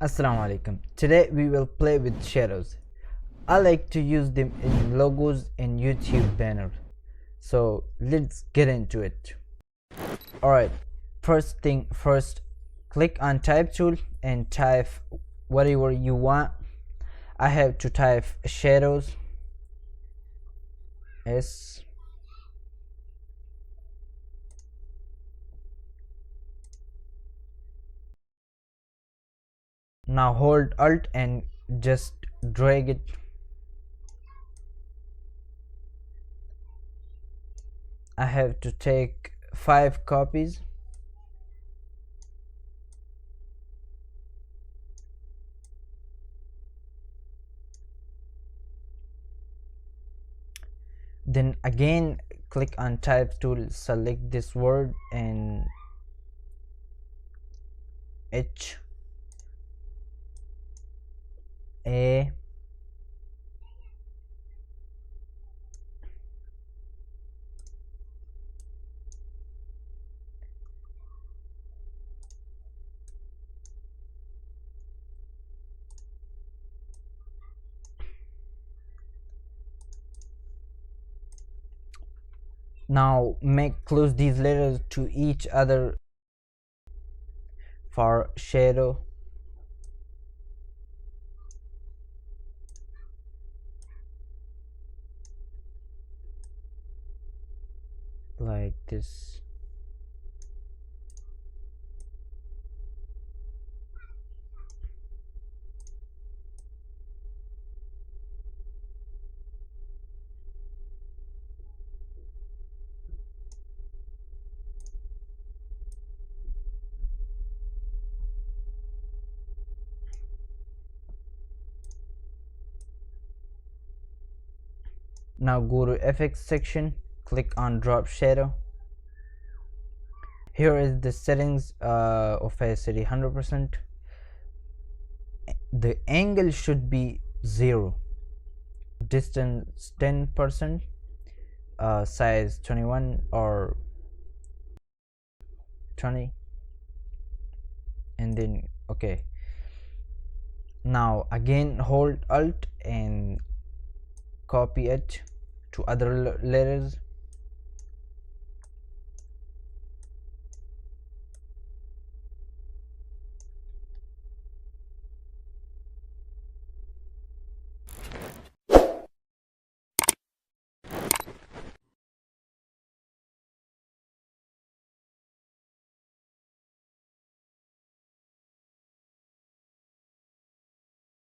Assalamu alaikum. Today we will play with shadows. I like to use them in logos and YouTube banners. So let's get into it. Alright, first thing first, click on type tool and type whatever you want. I have to type shadows. S Now hold alt and just drag it. I have to take 5 copies. Then again click on type tool, select this word and H A Now make close these letters to each other for shadow. Like this. Now go to FX section, click on drop shadow. Here is the settings opacity 100%. The angle should be 0, distance 10%, size 21 or 20, and then okay. Now again hold alt and copy it to other letters.